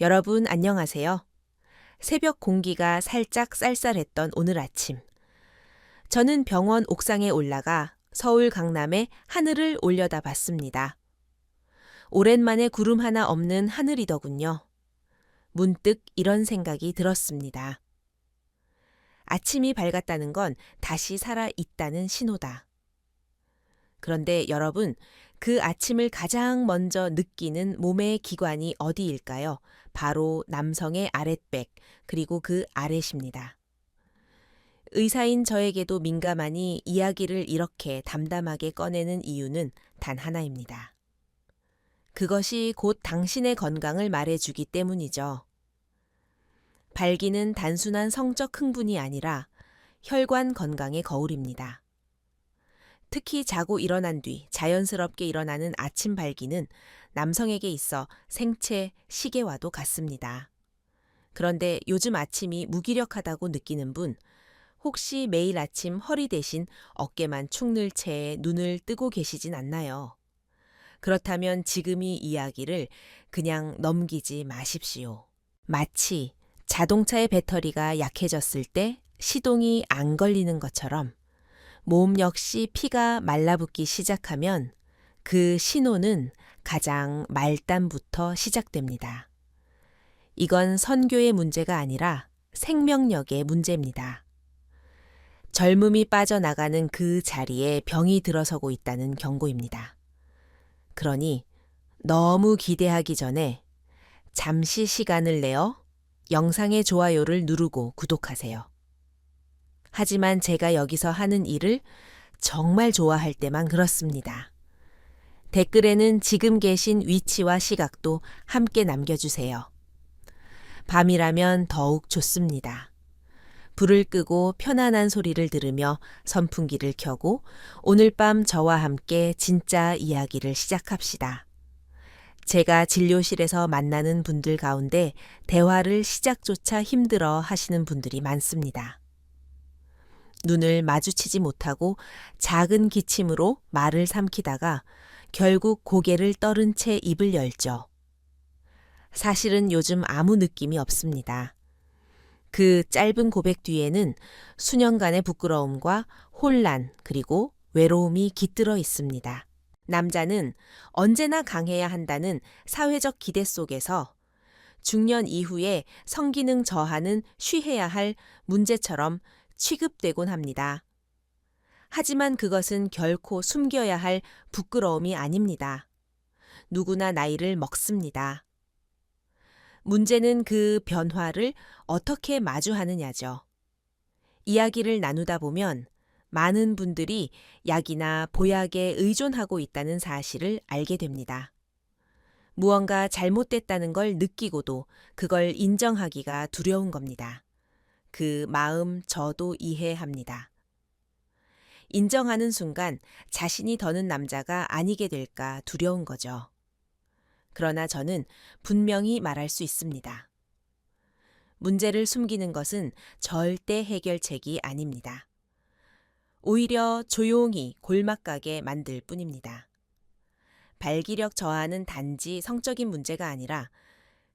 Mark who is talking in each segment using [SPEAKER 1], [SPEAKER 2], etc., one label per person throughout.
[SPEAKER 1] 여러분 안녕하세요. 새벽 공기가 살짝 쌀쌀했던 오늘 아침. 저는 병원 옥상에 올라가 서울 강남의 하늘을 올려다봤습니다. 오랜만에 구름 하나 없는 하늘이더군요. 문득 이런 생각이 들었습니다. 아침이 밝았다는 건 다시 살아 있다는 신호다. 그런데 여러분, 그 아침을 가장 먼저 느끼는 몸의 기관이 어디일까요? 바로 남성의 아랫배, 그리고 그 아랫입니다. 의사인 저에게도 민감하니 이야기를 이렇게 담담하게 꺼내는 이유는 단 하나입니다. 그것이 곧 당신의 건강을 말해주기 때문이죠. 발기는 단순한 성적 흥분이 아니라 혈관 건강의 거울입니다. 특히 자고 일어난 뒤 자연스럽게 일어나는 아침 발기는 남성에게 있어 생체 시계와도 같습니다. 그런데 요즘 아침이 무기력하다고 느끼는 분, 혹시 매일 아침 허리 대신 어깨만 축 늘 채 눈을 뜨고 계시진 않나요? 그렇다면 지금 이 이야기를 그냥 넘기지 마십시오. 마치 자동차의 배터리가 약해졌을 때 시동이 안 걸리는 것처럼 몸 역시 피가 말라붙기 시작하면 그 신호는 가장 말단부터 시작됩니다. 이건 선교의 문제가 아니라 생명력의 문제입니다. 젊음이 빠져나가는 그 자리에 병이 들어서고 있다는 경고입니다. 그러니 너무 기대하기 전에 잠시 시간을 내어 영상의 좋아요를 누르고 구독하세요. 하지만 제가 여기서 하는 일을 정말 좋아할 때만 그렇습니다. 댓글에는 지금 계신 위치와 시각도 함께 남겨주세요. 밤이라면 더욱 좋습니다. 불을 끄고 편안한 소리를 들으며 선풍기를 켜고 오늘 밤 저와 함께 진짜 이야기를 시작합시다. 제가 진료실에서 만나는 분들 가운데 대화를 시작조차 힘들어 하시는 분들이 많습니다. 눈을 마주치지 못하고 작은 기침으로 말을 삼키다가 결국 고개를 떨은 채 입을 열죠. 사실은 요즘 아무 느낌이 없습니다. 그 짧은 고백 뒤에는 수년간의 부끄러움과 혼란 그리고 외로움이 깃들어 있습니다. 남자는 언제나 강해야 한다는 사회적 기대 속에서 중년 이후에 성기능 저하는 쉬해야 할 문제처럼 취급되곤 합니다. 하지만 그것은 결코 숨겨야 할 부끄러움이 아닙니다. 누구나 나이를 먹습니다. 문제는 그 변화를 어떻게 마주하느냐죠. 이야기를 나누다 보면 많은 분들이 약이나 보약에 의존하고 있다는 사실을 알게 됩니다. 무언가 잘못됐다는 걸 느끼고도 그걸 인정하기가 두려운 겁니다. 그 마음 저도 이해합니다. 인정하는 순간 자신이 더는 남자가 아니게 될까 두려운 거죠. 그러나 저는 분명히 말할 수 있습니다. 문제를 숨기는 것은 절대 해결책이 아닙니다. 오히려 조용히 골막가게 만들 뿐입니다. 발기력 저하는 단지 성적인 문제가 아니라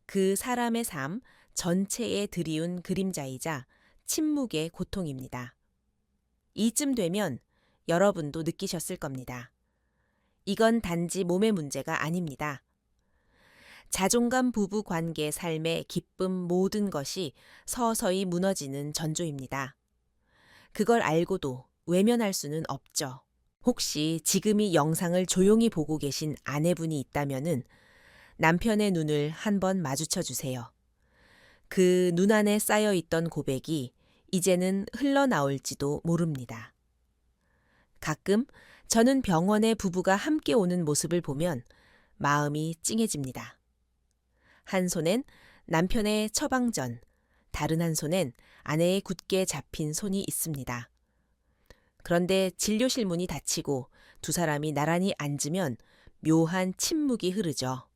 [SPEAKER 1] 그 사람의 삶 전체에 드리운 그림자이자 침묵의 고통입니다. 이쯤 되면 여러분도 느끼셨을 겁니다. 이건 단지 몸의 문제가 아닙니다. 자존감 부부 관계 삶의 기쁨 모든 것이 서서히 무너지는 전조입니다. 그걸 알고도 외면할 수는 없죠. 혹시 지금 이 영상을 조용히 보고 계신 아내분이 있다면은 남편의 눈을 한번 마주쳐 주세요. 그 눈 안에 쌓여 있던 고백이 이제는 흘러나올지도 모릅니다. 가끔 저는 병원에 부부가 함께 오는 모습을 보면 마음이 찡해집니다. 한 손엔 남편의 처방전, 다른 한 손엔 아내의 굳게 잡힌 손이 있습니다. 그런데 진료실 문이 닫히고 두 사람이 나란히 앉으면 묘한 침묵이 흐르죠.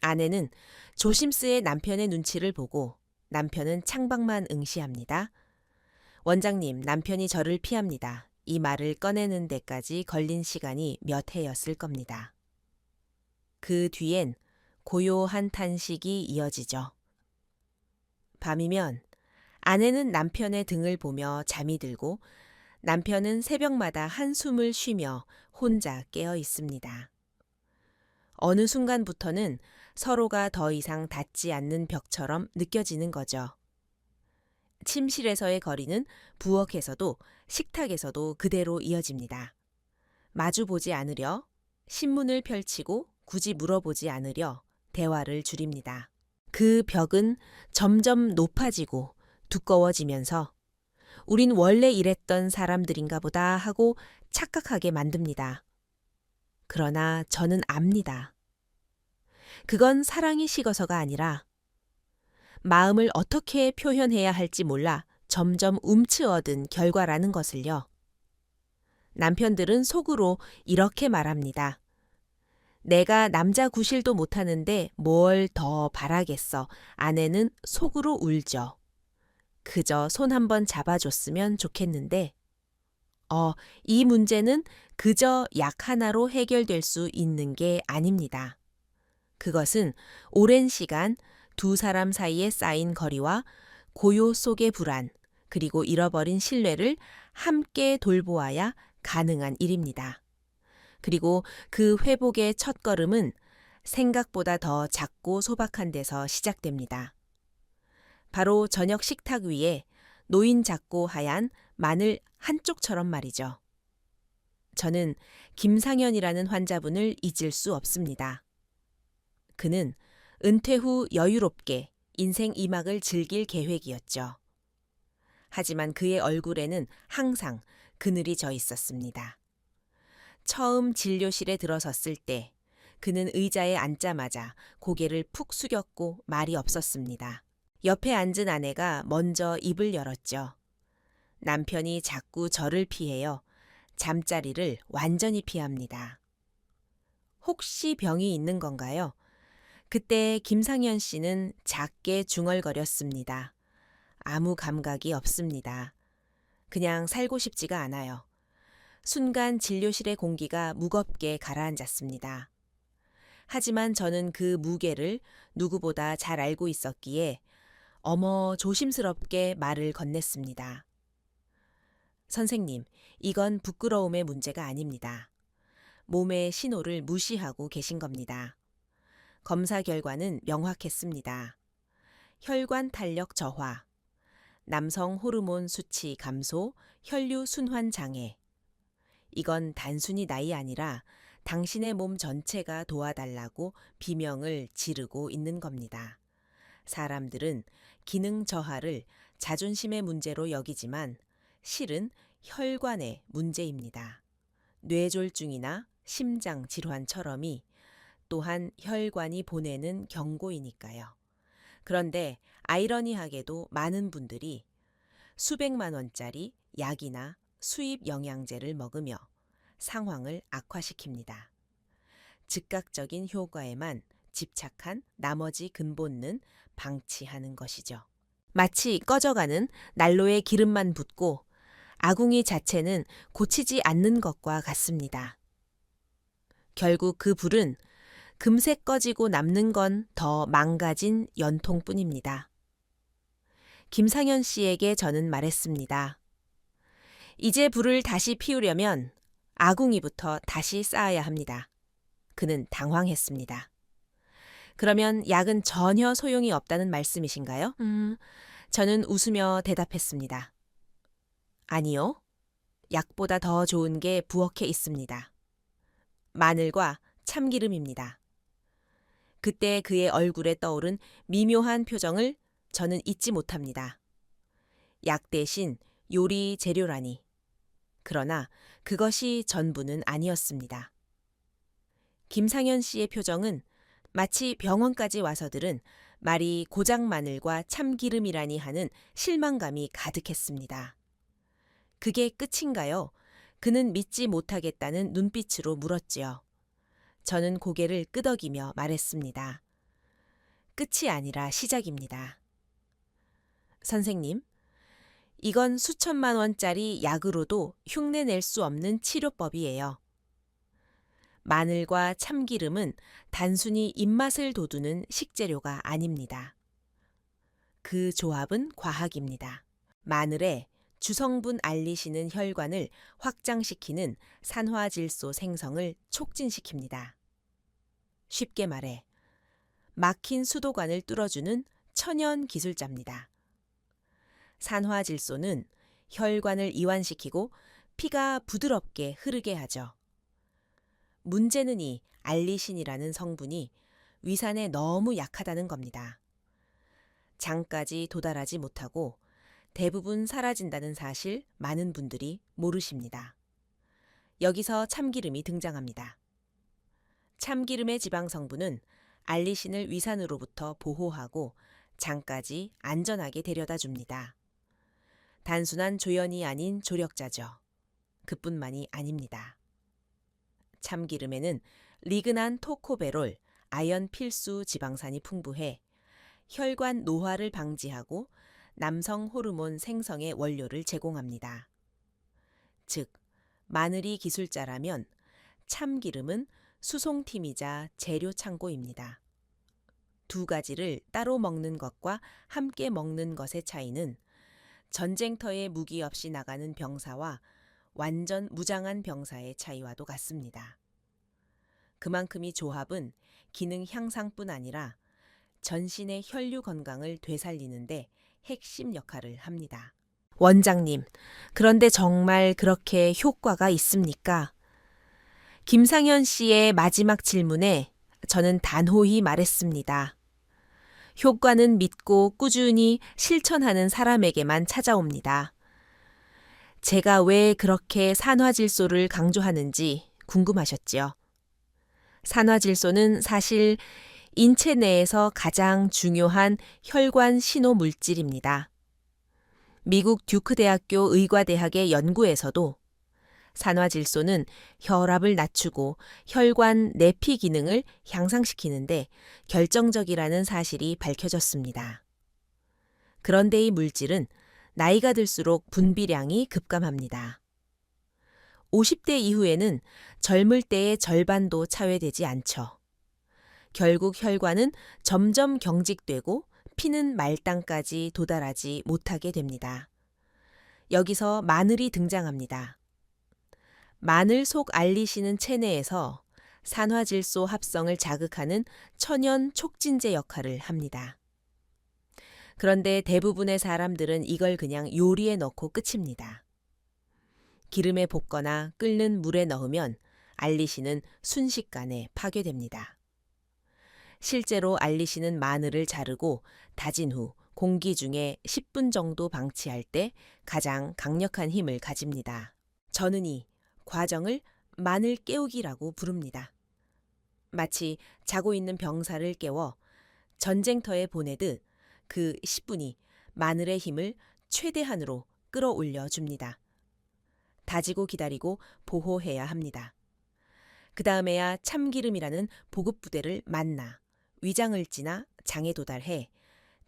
[SPEAKER 1] 아내는 조심스레 남편의 눈치를 보고 남편은 창밖만 응시합니다. 원장님, 남편이 저를 피합니다. 이 말을 꺼내는 데까지 걸린 시간이 몇 해였을 겁니다. 그 뒤엔 고요한 탄식이 이어지죠. 밤이면 아내는 남편의 등을 보며 잠이 들고 남편은 새벽마다 한숨을 쉬며 혼자 깨어 있습니다. 어느 순간부터는 서로가 더 이상 닿지 않는 벽처럼 느껴지는 거죠. 침실에서의 거리는 부엌에서도 식탁에서도 그대로 이어집니다. 마주보지 않으려, 신문을 펼치고 굳이 물어보지 않으려 대화를 줄입니다. 그 벽은 점점 높아지고 두꺼워지면서 우린 원래 이랬던 사람들인가 보다 하고 착각하게 만듭니다. 그러나 저는 압니다. 그건 사랑이 식어서가 아니라 마음을 어떻게 표현해야 할지 몰라 점점 움츠어든 결과라는 것을요. 남편들은 속으로 이렇게 말합니다. 내가 남자 구실도 못하는데 뭘 더 바라겠어. 아내는 속으로 울죠. 그저 손 한번 잡아줬으면 좋겠는데 이 문제는 그저 약 하나로 해결될 수 있는 게 아닙니다. 그것은 오랜 시간 두 사람 사이에 쌓인 거리와 고요 속의 불안, 그리고 잃어버린 신뢰를 함께 돌보아야 가능한 일입니다. 그리고 그 회복의 첫걸음은 생각보다 더 작고 소박한 데서 시작됩니다. 바로 저녁 식탁 위에 놓인 작고 하얀 마늘 한쪽처럼 말이죠. 저는 김상현이라는 환자분을 잊을 수 없습니다. 그는 은퇴 후 여유롭게 인생 2막을 즐길 계획이었죠. 하지만 그의 얼굴에는 항상 그늘이 져 있었습니다. 처음 진료실에 들어섰을 때 그는 의자에 앉자마자 고개를 푹 숙였고 말이 없었습니다. 옆에 앉은 아내가 먼저 입을 열었죠. 남편이 자꾸 저를 피해요. 잠자리를 완전히 피합니다. 혹시 병이 있는 건가요? 그때 김상현 씨는 작게 중얼거렸습니다. 아무 감각이 없습니다. 그냥 살고 싶지가 않아요. 순간 진료실의 공기가 무겁게 가라앉았습니다. 하지만 저는 그 무게를 누구보다 잘 알고 있었기에 조심스럽게 말을 건넸습니다. 선생님, 이건 부끄러움의 문제가 아닙니다. 몸의 신호를 무시하고 계신 겁니다. 검사 결과는 명확했습니다. 혈관 탄력 저하, 남성 호르몬 수치 감소, 혈류 순환 장애. 이건 단순히 나이 아니라 당신의 몸 전체가 도와달라고 비명을 지르고 있는 겁니다. 사람들은 기능 저하를 자존심의 문제로 여기지만 실은 혈관의 문제입니다. 뇌졸중이나 심장 질환처럼이 또한 혈관이 보내는 경고이니까요. 그런데 아이러니하게도 많은 분들이 수백만 원짜리 약이나 수입 영양제를 먹으며 상황을 악화시킵니다. 즉각적인 효과에만 집착한 나머지 근본은 방치하는 것이죠. 마치 꺼져가는 난로에 기름만 붓고 아궁이 자체는 고치지 않는 것과 같습니다. 결국 그 불은 금세 꺼지고 남는 건 더 망가진 연통뿐입니다. 김상현 씨에게 저는 말했습니다. 이제 불을 다시 피우려면 아궁이부터 다시 쌓아야 합니다. 그는 당황했습니다. 그러면 약은 전혀 소용이 없다는 말씀이신가요? 저는 웃으며 대답했습니다. 아니요. 약보다 더 좋은 게 부엌에 있습니다. 마늘과 참기름입니다. 그때 그의 얼굴에 떠오른 미묘한 표정을 저는 잊지 못합니다. 약 대신 요리 재료라니. 그러나 그것이 전부는 아니었습니다. 김상현 씨의 표정은 마치 병원까지 와서들은 말이 고작 마늘과 참기름이라니 하는 실망감이 가득했습니다. 그게 끝인가요? 그는 믿지 못하겠다는 눈빛으로 물었지요. 저는 고개를 끄덕이며 말했습니다. 끝이 아니라 시작입니다. 선생님, 이건 수천만 원짜리 약으로도 흉내낼 수 없는 치료법이에요. 마늘과 참기름은 단순히 입맛을 돋우는 식재료가 아닙니다. 그 조합은 과학입니다. 마늘에 주성분 알리신은 혈관을 확장시키는 산화질소 생성을 촉진시킵니다. 쉽게 말해 막힌 수도관을 뚫어주는 천연 기술자입니다. 산화질소는 혈관을 이완시키고 피가 부드럽게 흐르게 하죠. 문제는 이 알리신이라는 성분이 위산에 너무 약하다는 겁니다. 장까지 도달하지 못하고 대부분 사라진다는 사실 많은 분들이 모르십니다. 여기서 참기름이 등장합니다. 참기름의 지방 성분은 알리신을 위산으로부터 보호하고 장까지 안전하게 데려다 줍니다. 단순한 조연이 아닌 조력자죠. 그뿐만이 아닙니다. 참기름에는 리그난 토코베롤, 아연 필수 지방산이 풍부해 혈관 노화를 방지하고 남성 호르몬 생성의 원료를 제공합니다. 즉, 마늘이 기술자라면 참기름은 수송팀이자 재료 창고입니다. 두 가지를 따로 먹는 것과 함께 먹는 것의 차이는 전쟁터에 무기 없이 나가는 병사와 완전 무장한 병사의 차이와도 같습니다. 그만큼 이 조합은 기능 향상뿐 아니라 전신의 혈류 건강을 되살리는데 핵심 역할을 합니다. 원장님, 그런데 정말 그렇게 효과가 있습니까? 김상현 씨의 마지막 질문에 저는 단호히 말했습니다. 효과는 믿고 꾸준히 실천하는 사람에게만 찾아옵니다. 제가 왜 그렇게 산화질소를 강조하는지 궁금하셨죠? 산화질소는 사실 인체 내에서 가장 중요한 혈관 신호 물질입니다. 미국 듀크 대학교 의과대학의 연구에서도 산화질소는 혈압을 낮추고 혈관 내피 기능을 향상시키는데 결정적이라는 사실이 밝혀졌습니다. 그런데 이 물질은 나이가 들수록 분비량이 급감합니다. 50대 이후에는 젊을 때의 절반도 차회되지 않죠. 결국 혈관은 점점 경직되고 피는 말단까지 도달하지 못하게 됩니다. 여기서 마늘이 등장합니다. 마늘 속 알리신은 체내에서 산화질소 합성을 자극하는 천연 촉진제 역할을 합니다. 그런데 대부분의 사람들은 이걸 그냥 요리에 넣고 끝입니다. 기름에 볶거나 끓는 물에 넣으면 알리신은 순식간에 파괴됩니다. 실제로 알리신은 마늘을 자르고 다진 후 공기 중에 10분 정도 방치할 때 가장 강력한 힘을 가집니다. 저는 이 과정을 마늘 깨우기라고 부릅니다. 마치 자고 있는 병사를 깨워 전쟁터에 보내듯 그 10분이 마늘의 힘을 최대한으로 끌어올려 줍니다. 다지고 기다리고 보호해야 합니다. 그 다음에야 참기름이라는 보급부대를 만나 위장을 찌나 장에 도달해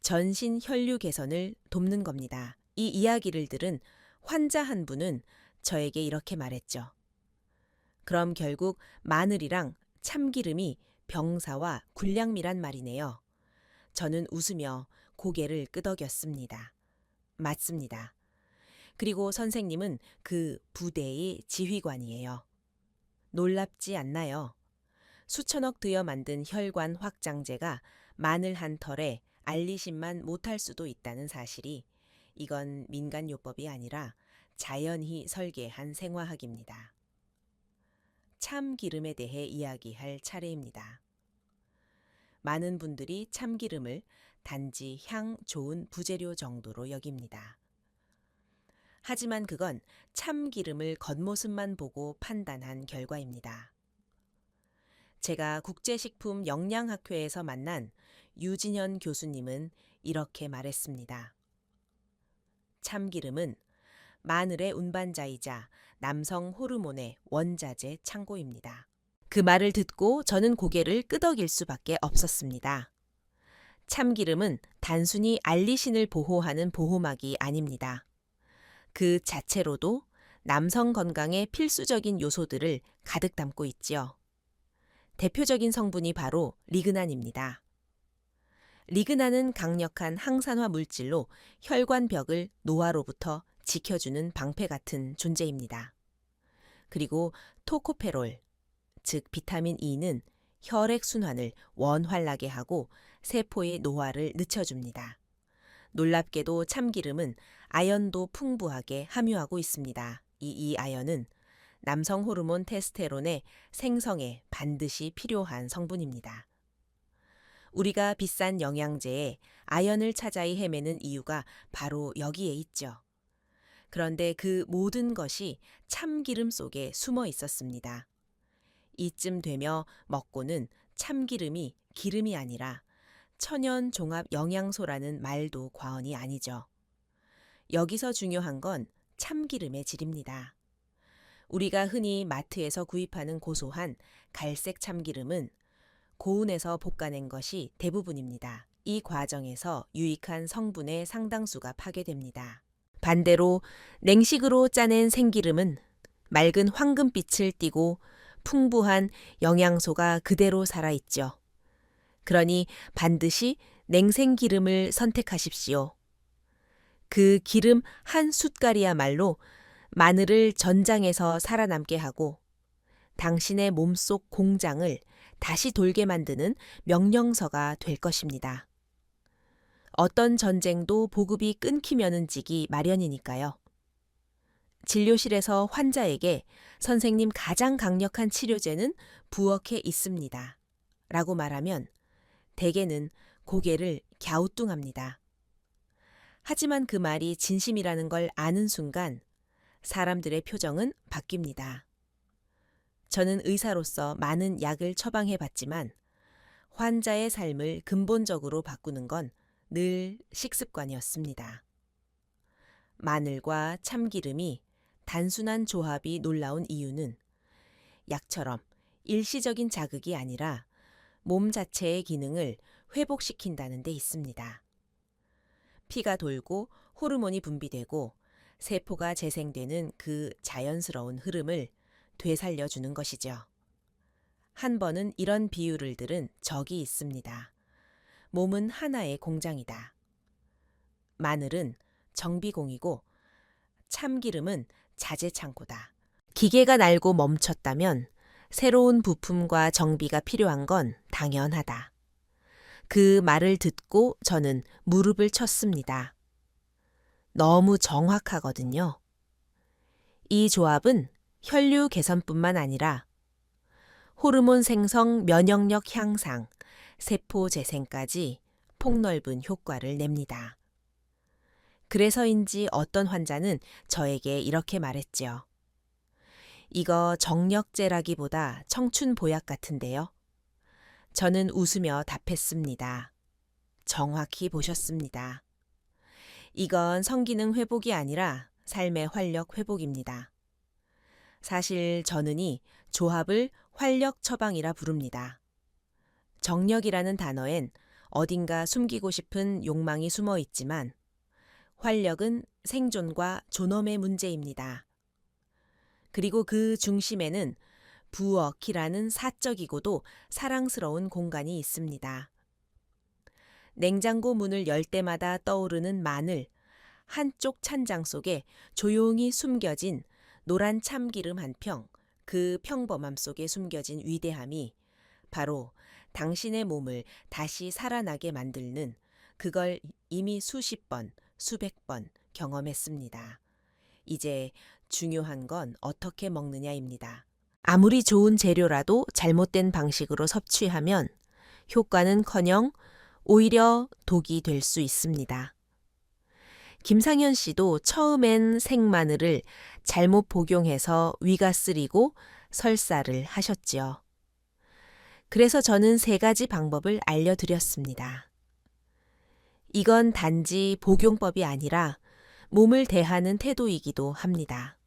[SPEAKER 1] 전신 혈류 개선을 돕는 겁니다. 이 이야기를 들은 환자 한 분은 저에게 이렇게 말했죠. 그럼 결국 마늘이랑 참기름이 병사와 군량미란 말이네요. 저는 웃으며 고개를 끄덕였습니다. 맞습니다. 그리고 선생님은 그 부대의 지휘관이에요. 놀랍지 않나요? 수천억 들여 만든 혈관 확장제가 마늘 한 털에 알리신만 못할 수도 있다는 사실이 이건 민간요법이 아니라 자연히 설계한 생화학입니다. 참기름에 대해 이야기할 차례입니다. 많은 분들이 참기름을 단지 향 좋은 부재료 정도로 여깁니다. 하지만 그건 참기름을 겉모습만 보고 판단한 결과입니다. 제가 국제식품 영양학회에서 만난 유진현 교수님은 이렇게 말했습니다. 참기름은 마늘의 운반자이자 남성 호르몬의 원자재 창고입니다. 그 말을 듣고 저는 고개를 끄덕일 수밖에 없었습니다. 참기름은 단순히 알리신을 보호하는 보호막이 아닙니다. 그 자체로도 남성 건강에 필수적인 요소들을 가득 담고 있지요. 대표적인 성분이 바로 리그난입니다. 리그난은 강력한 항산화 물질로 혈관벽을 노화로부터 지켜주는 방패 같은 존재입니다. 그리고 토코페롤, 즉 비타민 E는 혈액순환을 원활하게 하고 세포의 노화를 늦춰줍니다. 놀랍게도 참기름은 아연도 풍부하게 함유하고 있습니다. 이 아연은 남성 호르몬 테스테론의 생성에 반드시 필요한 성분입니다. 우리가 비싼 영양제에 아연을 찾아이 헤매는 이유가 바로 여기에 있죠. 그런데 그 모든 것이 참기름 속에 숨어 있었습니다. 이쯤 되며 먹고는 참기름이 기름이 아니라 천연 종합 영양소라는 말도 과언이 아니죠. 여기서 중요한 건 참기름의 질입니다. 우리가 흔히 마트에서 구입하는 고소한 갈색 참기름은 고온에서 볶아낸 것이 대부분입니다. 이 과정에서 유익한 성분의 상당수가 파괴됩니다. 반대로 냉식으로 짜낸 생기름은 맑은 황금빛을 띠고 풍부한 영양소가 그대로 살아있죠. 그러니 반드시 냉생기름을 선택하십시오. 그 기름 한 숟갈이야말로 마늘을 전장에서 살아남게 하고 당신의 몸속 공장을 다시 돌게 만드는 명령서가 될 것입니다. 어떤 전쟁도 보급이 끊기면은 지기 마련이니까요. 진료실에서 환자에게 선생님 가장 강력한 치료제는 부엌에 있습니다. 라고 말하면 대개는 고개를 갸우뚱합니다. 하지만 그 말이 진심이라는 걸 아는 순간 사람들의 표정은 바뀝니다. 저는 의사로서 많은 약을 처방해 봤지만 환자의 삶을 근본적으로 바꾸는 건 늘 식습관이었습니다. 마늘과 참기름이 단순한 조합이 놀라운 이유는 약처럼 일시적인 자극이 아니라 몸 자체의 기능을 회복시킨다는 데 있습니다. 피가 돌고 호르몬이 분비되고 세포가 재생되는 그 자연스러운 흐름을 되살려주는 것이죠. 한 번은 이런 비유를 들은 적이 있습니다. 몸은 하나의 공장이다. 마늘은 정비공이고 참기름은 자재창고다. 기계가 날고 멈췄다면 새로운 부품과 정비가 필요한 건 당연하다. 그 말을 듣고 저는 무릎을 쳤습니다. 너무 정확하거든요. 이 조합은 혈류 개선뿐만 아니라 호르몬 생성, 면역력 향상, 세포 재생까지 폭넓은 효과를 냅니다. 그래서인지 어떤 환자는 저에게 이렇게 말했죠. 이거 정력제라기보다 청춘 보약 같은데요. 저는 웃으며 답했습니다. 정확히 보셨습니다. 이건 성기능 회복이 아니라 삶의 활력 회복입니다. 사실 저는 이 조합을 활력 처방이라 부릅니다. 정력이라는 단어엔 어딘가 숨기고 싶은 욕망이 숨어 있지만 활력은 생존과 존엄의 문제입니다. 그리고 그 중심에는 부엌이라는 사적이고도 사랑스러운 공간이 있습니다. 냉장고 문을 열 때마다 떠오르는 마늘, 한쪽 찬장 속에 조용히 숨겨진 노란 참기름 한 평, 그 평범함 속에 숨겨진 위대함이 바로 당신의 몸을 다시 살아나게 만드는 그걸 이미 수십 번, 수백 번 경험했습니다. 이제 중요한 건 어떻게 먹느냐입니다. 아무리 좋은 재료라도 잘못된 방식으로 섭취하면 효과는커녕 오히려 독이 될 수 있습니다. 김상현 씨도 처음엔 생마늘을 잘못 복용해서 위가 쓰리고 설사를 하셨지요. 그래서 저는 3가지 방법을 알려드렸습니다. 이건 단지 복용법이 아니라 몸을 대하는 태도이기도 합니다.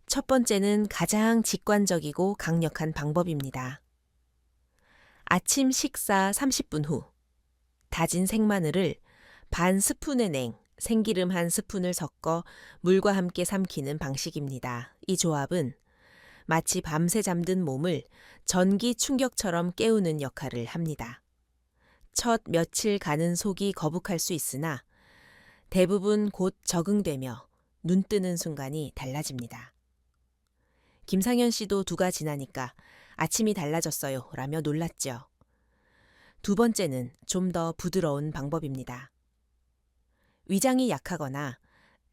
[SPEAKER 1] 첫 번째는 가장 직관적이고 강력한 방법입니다. 아침 식사 30분 후 다진 생마늘을 반 스푼의 생기름 한 스푼을 섞어 물과 함께 삼키는 방식입니다. 이 조합은 마치 밤새 잠든 몸을 전기 충격처럼 깨우는 역할을 합니다. 첫 며칠 가는 속이 거북할 수 있으나 대부분 곧 적응되며 눈 뜨는 순간이 달라집니다. 김상현 씨도 2가 지나니까 아침이 달라졌어요 라며 놀랐죠. 2번째는 좀 더 부드러운 방법입니다. 위장이 약하거나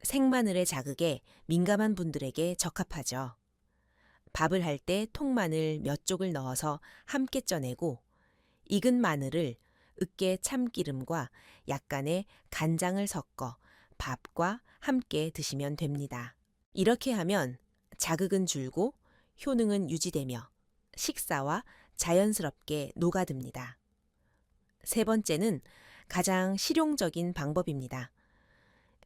[SPEAKER 1] 생마늘의 자극에 민감한 분들에게 적합하죠. 밥을 할 때 통마늘 몇 쪽을 넣어서 함께 쪄내고 익은 마늘을 으깨 참기름과 약간의 간장을 섞어 밥과 함께 드시면 됩니다. 이렇게 하면 자극은 줄고 효능은 유지되며 식사와 자연스럽게 녹아듭니다. 3번째는 가장 실용적인 방법입니다.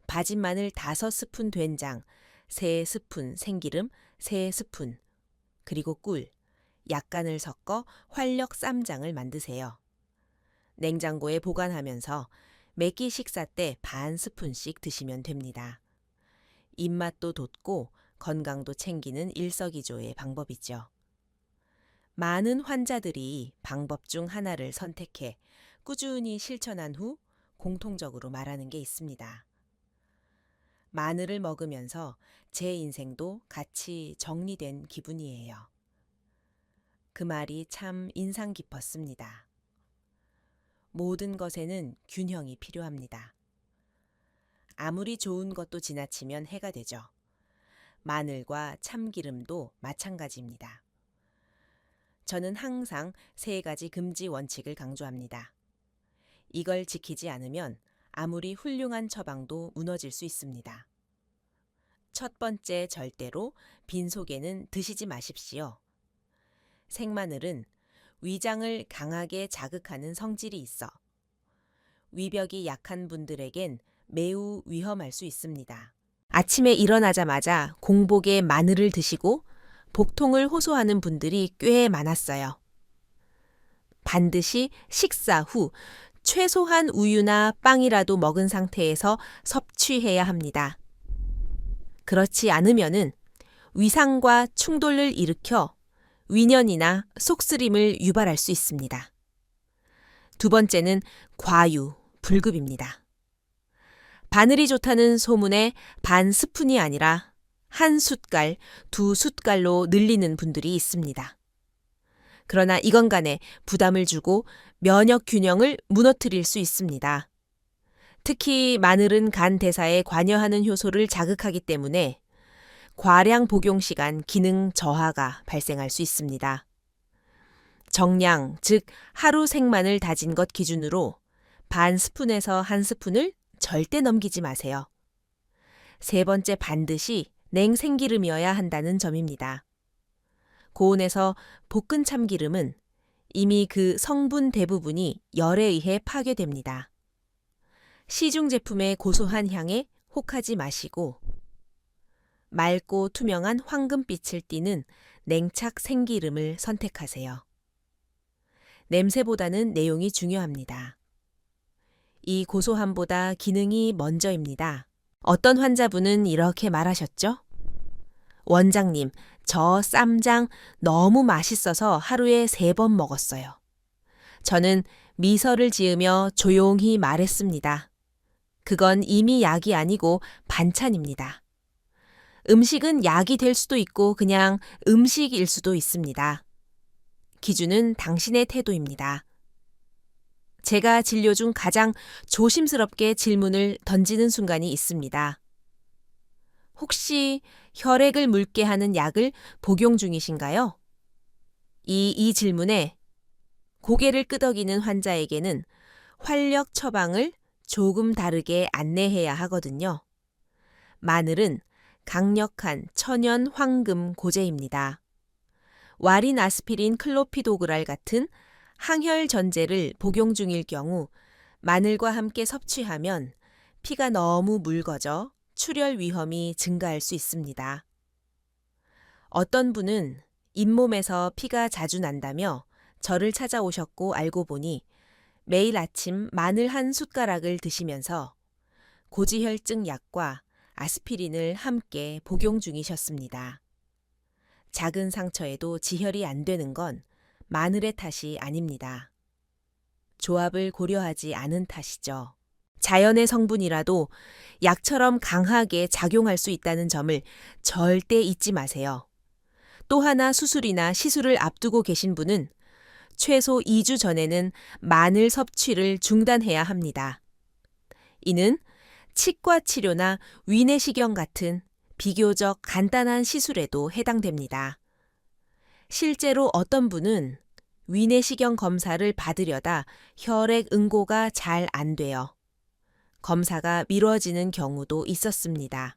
[SPEAKER 1] 다진 마늘 5스푼 된장, 3스푼 생기름, 3스푼, 그리고 꿀, 약간을 섞어 활력 쌈장을 만드세요. 냉장고에 보관하면서 매끼 식사 때 반 스푼씩 드시면 됩니다. 입맛도 돋고 건강도 챙기는 일석이조의 방법이죠. 많은 환자들이 방법 중 하나를 선택해 꾸준히 실천한 후 공통적으로 말하는 게 있습니다. 마늘을 먹으면서 제 인생도 같이 정리된 기분이에요. 그 말이 참 인상 깊었습니다. 모든 것에는 균형이 필요합니다. 아무리 좋은 것도 지나치면 해가 되죠. 마늘과 참기름도 마찬가지입니다. 저는 항상 3가지 금지 원칙을 강조합니다. 이걸 지키지 않으면 아무리 훌륭한 처방도 무너질 수 있습니다. 첫 번째, 절대로 빈속에는 드시지 마십시오. 생마늘은 위장을 강하게 자극하는 성질이 있어 위벽이 약한 분들에겐 매우 위험할 수 있습니다. 아침에 일어나자마자 공복에 마늘을 드시고 복통을 호소하는 분들이 꽤 많았어요. 반드시 식사 후 최소한 우유나 빵이라도 먹은 상태에서 섭취해야 합니다. 그렇지 않으면은 위상과 충돌을 일으켜 위년이나 속쓰림을 유발할 수 있습니다. 2번째는 과유, 불급입니다. 바늘이 좋다는 소문에 반 스푼이 아니라 1숟갈, 2숟갈로 늘리는 분들이 있습니다. 그러나 이건 간에 부담을 주고 면역 균형을 무너뜨릴 수 있습니다. 특히 마늘은 간 대사에 관여하는 효소를 자극하기 때문에 과량 복용 시간 기능 저하가 발생할 수 있습니다. 정량, 즉 하루 생마늘 다진 것 기준으로 반 스푼에서 1스푼을 절대 넘기지 마세요. 3번째, 반드시 냉생기름이어야 한다는 점입니다. 고온에서 볶은 참기름은 이미 그 성분 대부분이 열에 의해 파괴됩니다. 시중 제품의 고소한 향에 혹하지 마시고 맑고 투명한 황금빛을 띠는 냉착 생기름을 선택하세요. 냄새보다는 내용이 중요합니다. 이 고소함보다 기능이 먼저입니다. 어떤 환자분은 이렇게 말하셨죠? 원장님, 저 쌈장 너무 맛있어서 하루에 3번 먹었어요. 저는 미소를 지으며 조용히 말했습니다. 그건 이미 약이 아니고 반찬입니다. 음식은 약이 될 수도 있고 그냥 음식일 수도 있습니다. 기준은 당신의 태도입니다. 제가 진료 중 가장 조심스럽게 질문을 던지는 순간이 있습니다. 혹시 혈액을 묽게 하는 약을 복용 중이신가요? 이 질문에 고개를 끄덕이는 환자에게는 활력 처방을 조금 다르게 안내해야 하거든요. 마늘은 강력한 천연 황금 고제입니다. 와린 아스피린 클로피도그랄 같은 항혈 전제를 복용 중일 경우 마늘과 함께 섭취하면 피가 너무 묽어져 출혈 위험이 증가할 수 있습니다. 어떤 분은 잇몸에서 피가 자주 난다며 저를 찾아오셨고 알고 보니 매일 아침 마늘 1숟가락을 드시면서 고지혈증 약과 아스피린을 함께 복용 중이셨습니다. 작은 상처에도 지혈이 안 되는 건 마늘의 탓이 아닙니다. 조합을 고려하지 않은 탓이죠. 자연의 성분이라도 약처럼 강하게 작용할 수 있다는 점을 절대 잊지 마세요. 또 하나 수술이나 시술을 앞두고 계신 분은 최소 2주 전에는 마늘 섭취를 중단해야 합니다. 이는 치과 치료나 위내시경 같은 비교적 간단한 시술에도 해당됩니다. 실제로 어떤 분은 위내시경 검사를 받으려다 혈액 응고가 잘 안 돼요. 검사가 미뤄지는 경우도 있었습니다.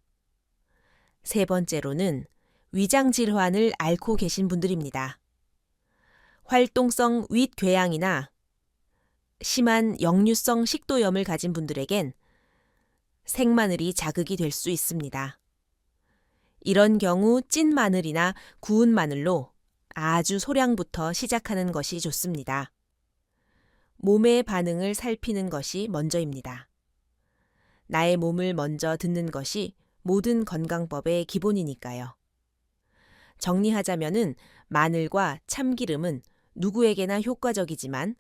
[SPEAKER 1] 세 번째로는 위장 질환을 앓고 계신 분들입니다. 활동성 윗궤양이나 심한 역류성 식도염을 가진 분들에겐 생마늘이 자극이 될 수 있습니다. 이런 경우 찐 마늘이나 구운 마늘로 아주 소량부터 시작하는 것이 좋습니다. 몸의 반응을 살피는 것이 먼저입니다. 나의 몸을 먼저 듣는 것이 모든 건강법의 기본이니까요. 정리하자면은 마늘과 참기름은 누구에게나 효과적이지만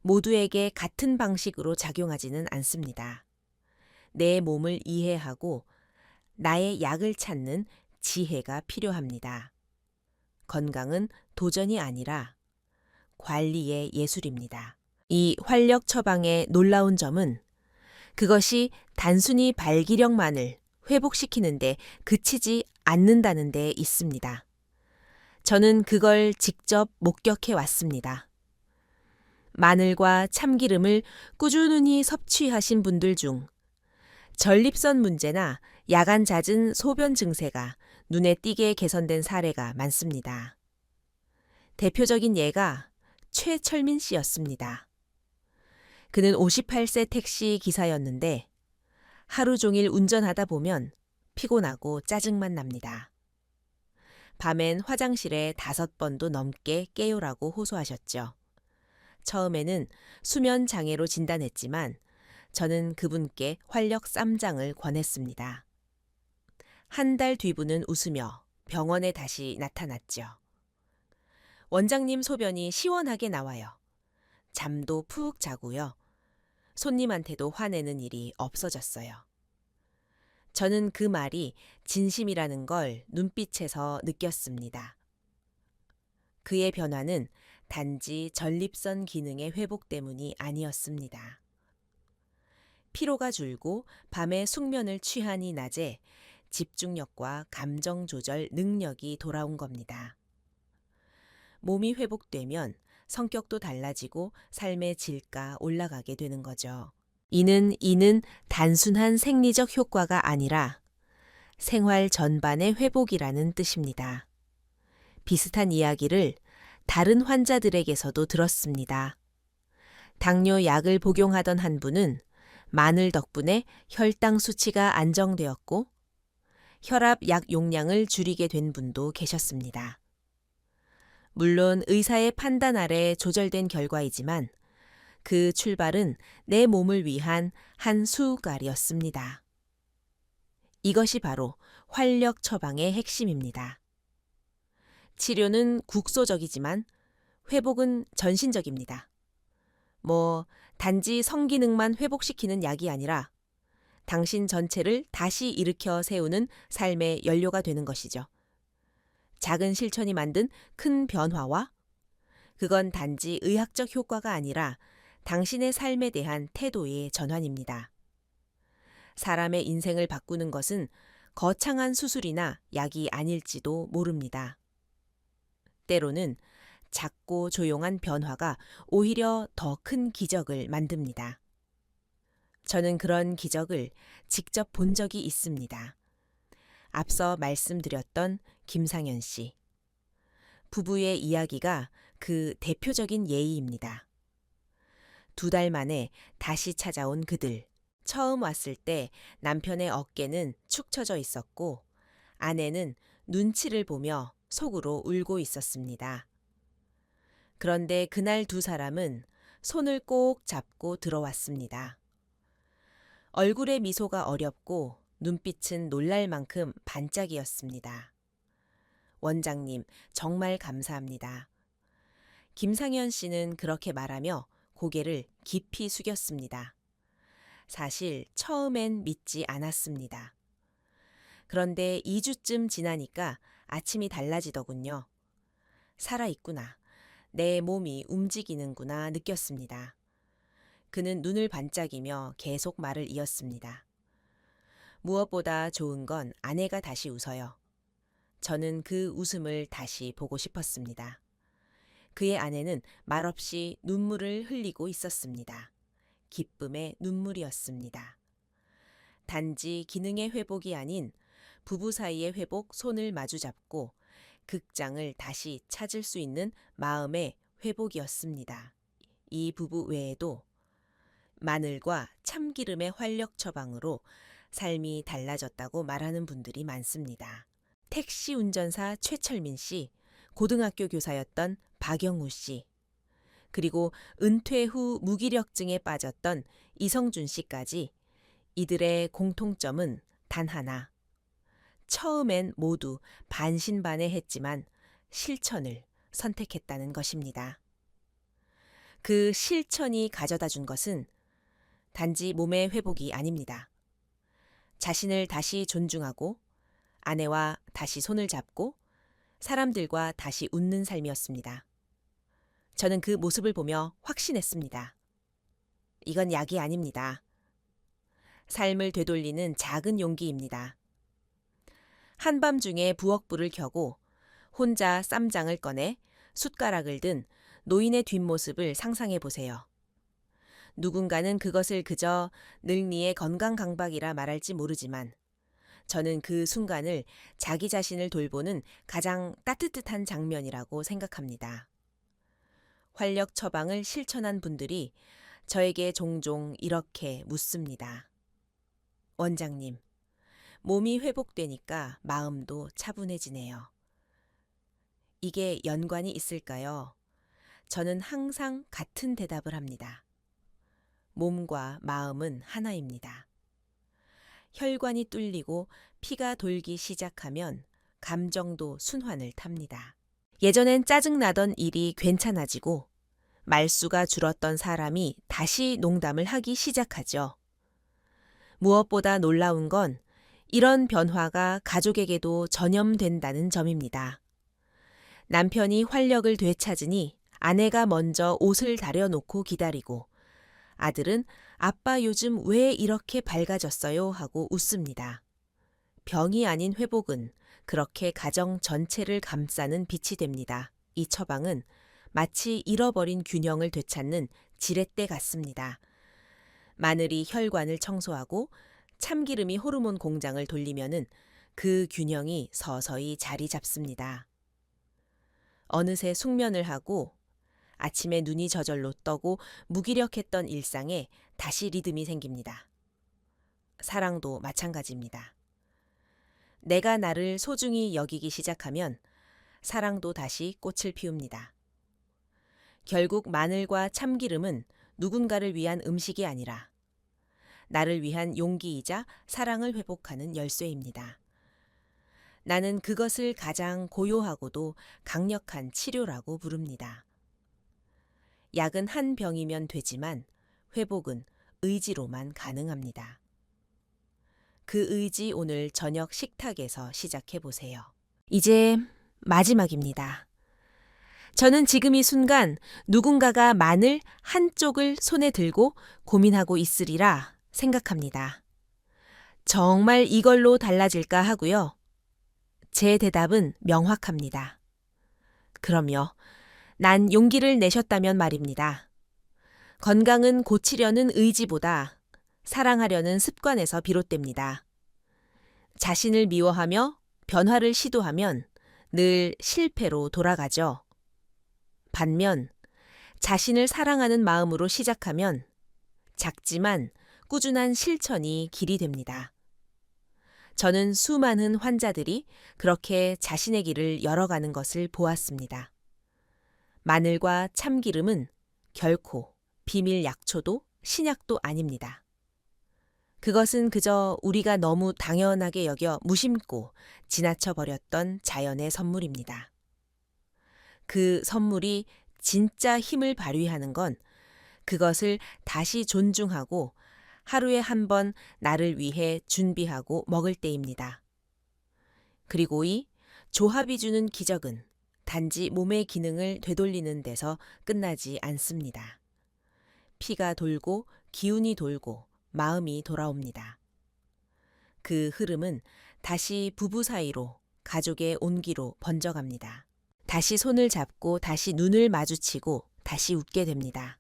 [SPEAKER 1] 모두에게 같은 방식으로 작용하지는 않습니다. 내 몸을 이해하고 나의 약을 찾는 지혜가 필요합니다. 건강은 도전이 아니라 관리의 예술입니다. 이 활력 처방의 놀라운 점은 그것이 단순히 발기력만을 회복시키는데 그치지 않는다는 데 있습니다. 저는 그걸 직접 목격해 왔습니다. 마늘과 참기름을 꾸준히 섭취하신 분들 중 전립선 문제나 야간 잦은 소변 증세가 눈에 띄게 개선된 사례가 많습니다. 대표적인 예가 최철민 씨였습니다. 그는 58세 택시 기사였는데 하루 종일 운전하다 보면 피곤하고 짜증만 납니다. 밤엔 화장실에 5번도 넘게 깨요라고 호소하셨죠. 처음에는 수면 장애로 진단했지만 저는 그분께 활력 쌈장을 권했습니다. 한 달 뒤부는 웃으며 병원에 다시 나타났죠. 원장님 소변이 시원하게 나와요. 잠도 푹 자고요. 손님한테도 화내는 일이 없어졌어요. 저는 그 말이 진심이라는 걸 눈빛에서 느꼈습니다. 그의 변화는 단지 전립선 기능의 회복 때문이 아니었습니다. 피로가 줄고 밤에 숙면을 취하니 낮에 집중력과 감정 조절 능력이 돌아온 겁니다. 몸이 회복되면 성격도 달라지고 삶의 질가 올라가게 되는 거죠. 이는 단순한 생리적 효과가 아니라 생활 전반의 회복이라는 뜻입니다. 비슷한 이야기를 다른 환자들에게서도 들었습니다. 당뇨 약을 복용하던 한 분은 마늘 덕분에 혈당 수치가 안정되었고 혈압 약 용량을 줄이게 된 분도 계셨습니다. 물론 의사의 판단 아래 조절된 결과이지만 그 출발은 내 몸을 위한 한 수갈이었습니다. 이것이 바로 활력 처방의 핵심입니다. 치료는 국소적이지만 회복은 전신적입니다. 단지 성기능만 회복시키는 약이 아니라 당신 전체를 다시 일으켜 세우는 삶의 연료가 되는 것이죠. 작은 실천이 만든 큰 변화와 그건 단지 의학적 효과가 아니라 당신의 삶에 대한 태도의 전환입니다. 사람의 인생을 바꾸는 것은 거창한 수술이나 약이 아닐지도 모릅니다. 때로는 작고 조용한 변화가 오히려 더 큰 기적을 만듭니다. 저는 그런 기적을 직접 본 적이 있습니다. 앞서 말씀드렸던 김상현 씨. 부부의 이야기가 그 대표적인 예입니다. 2달 만에 다시 찾아온 그들. 처음 왔을 때 남편의 어깨는 축 처져 있었고 아내는 눈치를 보며 속으로 울고 있었습니다. 그런데 그날 2사람은 손을 꼭 잡고 들어왔습니다. 얼굴의 미소가 어렵고 눈빛은 놀랄 만큼 반짝이었습니다. 원장님, 정말 감사합니다. 김상현 씨는 그렇게 말하며 고개를 깊이 숙였습니다. 사실 처음엔 믿지 않았습니다. 그런데 2주쯤 지나니까 아침이 달라지더군요. 살아있구나. 내 몸이 움직이는구나 느꼈습니다. 그는 눈을 반짝이며 계속 말을 이었습니다. 무엇보다 좋은 건 아내가 다시 웃어요. 저는 그 웃음을 다시 보고 싶었습니다. 그의 아내는 말없이 눈물을 흘리고 있었습니다. 기쁨의 눈물이었습니다. 단지 기능의 회복이 아닌 부부 사이의 회복 손을 마주잡고 극장을 다시 찾을 수 있는 마음의 회복이었습니다. 이 부부 외에도 마늘과 참기름의 활력 처방으로 삶이 달라졌다고 말하는 분들이 많습니다. 택시 운전사 최철민 씨, 고등학교 교사였던 박영우 씨, 그리고 은퇴 후 무기력증에 빠졌던 이성준 씨까지 이들의 공통점은 단 하나. 처음엔 모두 반신반의했지만 실천을 선택했다는 것입니다. 그 실천이 가져다 준 것은 단지 몸의 회복이 아닙니다. 자신을 다시 존중하고 아내와 다시 손을 잡고 사람들과 다시 웃는 삶이었습니다. 저는 그 모습을 보며 확신했습니다. 이건 약이 아닙니다. 삶을 되돌리는 작은 용기입니다. 한밤중에 부엌불을 켜고 혼자 쌈장을 꺼내 숟가락을 든 노인의 뒷모습을 상상해 보세요. 누군가는 그것을 그저 늙니의 건강 강박이라 말할지 모르지만 저는 그 순간을 자기 자신을 돌보는 가장 따뜻한 장면이라고 생각합니다. 활력 처방을 실천한 분들이 저에게 종종 이렇게 묻습니다. 원장님, 몸이 회복되니까 마음도 차분해지네요. 이게 연관이 있을까요? 저는 항상 같은 대답을 합니다. 몸과 마음은 하나입니다. 혈관이 뚫리고 피가 돌기 시작하면 감정도 순환을 탑니다. 예전엔 짜증나던 일이 괜찮아지고 말수가 줄었던 사람이 다시 농담을 하기 시작하죠. 무엇보다 놀라운 건 이런 변화가 가족에게도 전염된다는 점입니다. 남편이 활력을 되찾으니 아내가 먼저 옷을 다려놓고 기다리고 아들은 아빠 요즘 왜 이렇게 밝아졌어요? 하고 웃습니다. 병이 아닌 회복은 그렇게 가정 전체를 감싸는 빛이 됩니다. 이 처방은 마치 잃어버린 균형을 되찾는 지렛대 같습니다. 마늘이 혈관을 청소하고 참기름이 호르몬 공장을 돌리면은 그 균형이 서서히 자리 잡습니다. 어느새 숙면을 하고 아침에 눈이 저절로 떠고 무기력했던 일상에 다시 리듬이 생깁니다. 사랑도 마찬가지입니다. 내가 나를 소중히 여기기 시작하면 사랑도 다시 꽃을 피웁니다. 결국 마늘과 참기름은 누군가를 위한 음식이 아니라 나를 위한 용기이자 사랑을 회복하는 열쇠입니다. 나는 그것을 가장 고요하고도 강력한 치료라고 부릅니다. 약은 한 병이면 되지만 회복은 의지로만 가능합니다. 그 의지 오늘 저녁 식탁에서 시작해 보세요. 이제 마지막입니다. 저는 지금 이 순간 누군가가 마늘 한쪽을 손에 들고 고민하고 있으리라 생각합니다. 정말 이걸로 달라질까 하고요. 제 대답은 명확합니다. 그럼요. 난 용기를 내셨다면 말입니다. 건강은 고치려는 의지보다 사랑하려는 습관에서 비롯됩니다. 자신을 미워하며 변화를 시도하면 늘 실패로 돌아가죠. 반면 자신을 사랑하는 마음으로 시작하면 작지만 꾸준한 실천이 길이 됩니다. 저는 수많은 환자들이 그렇게 자신의 길을 열어가는 것을 보았습니다. 마늘과 참기름은 결코 비밀 약초도 신약도 아닙니다. 그것은 그저 우리가 너무 당연하게 여겨 무심코 지나쳐 버렸던 자연의 선물입니다. 그 선물이 진짜 힘을 발휘하는 건 그것을 다시 존중하고 하루에 한 번 나를 위해 준비하고 먹을 때입니다. 그리고 이 조합이 주는 기적은 단지 몸의 기능을 되돌리는 데서 끝나지 않습니다. 피가 돌고 기운이 돌고 마음이 돌아옵니다. 그 흐름은 다시 부부 사이로 가족의 온기로 번져갑니다. 다시 손을 잡고 다시 눈을 마주치고 다시 웃게 됩니다.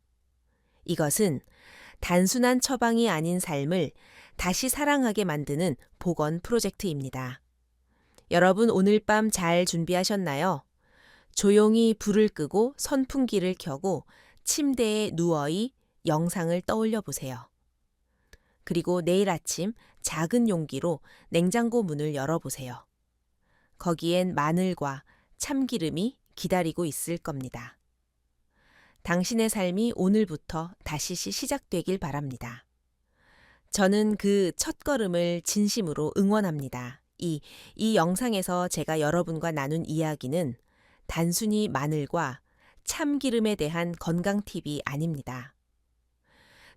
[SPEAKER 1] 이것은 단순한 처방이 아닌 삶을 다시 사랑하게 만드는 복원 프로젝트입니다. 여러분 오늘 밤 잘 준비하셨나요? 조용히 불을 끄고 선풍기를 켜고 침대에 누워이 영상을 떠올려 보세요. 그리고 내일 아침 작은 용기로 냉장고 문을 열어보세요. 거기엔 마늘과 참기름이 기다리고 있을 겁니다. 당신의 삶이 오늘부터 다시 시작되길 바랍니다. 저는 그 첫걸음을 진심으로 응원합니다. 이 영상에서 제가 여러분과 나눈 이야기는 단순히 마늘과 참기름에 대한 건강 팁이 아닙니다.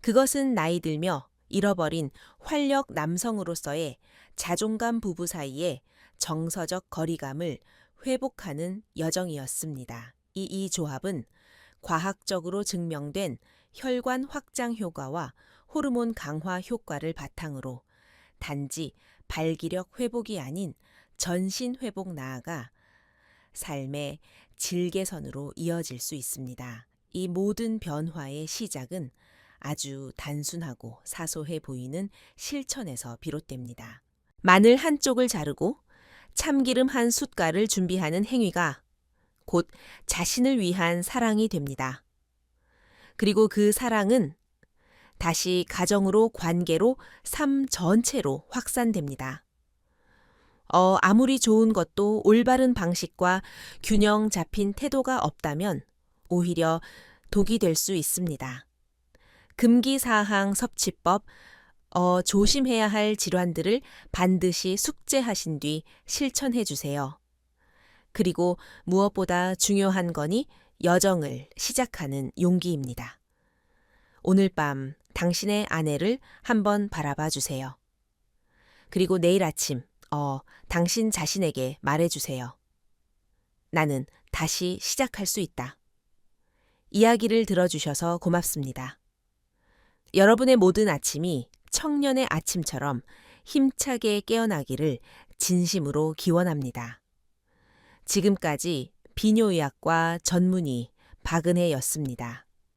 [SPEAKER 1] 그것은 나이 들며 잃어버린 활력 남성으로서의 자존감 부부 사이의 정서적 거리감을 회복하는 여정이었습니다. 이 조합은 과학적으로 증명된 혈관 확장 효과와 호르몬 강화 효과를 바탕으로 단지 발기력 회복이 아닌 전신 회복 나아가 삶의 질개선으로 이어질 수 있습니다. 이 모든 변화의 시작은 아주 단순하고 사소해 보이는 실천에서 비롯됩니다. 마늘 한쪽을 자르고 참기름 한 숟갈을 준비하는 행위가 곧 자신을 위한 사랑이 됩니다. 그리고 그 사랑은 다시 가정으로 관계로 삶 전체로 확산됩니다. 아무리 좋은 것도 올바른 방식과 균형 잡힌 태도가 없다면 오히려 독이 될 수 있습니다. 금기사항 섭취법, 조심해야 할 질환들을 반드시 숙제하신 뒤 실천해 주세요. 그리고 무엇보다 중요한 거니 여정을 시작하는 용기입니다. 오늘 밤 당신의 아내를 한번 바라봐 주세요. 그리고 내일 아침, 당신 자신에게 말해 주세요. 나는 다시 시작할 수 있다. 이야기를 들어주셔서 고맙습니다. 여러분의 모든 아침이 청년의 아침처럼 힘차게 깨어나기를 진심으로 기원합니다. 지금까지 비뇨의학과 전문의 박은혜였습니다.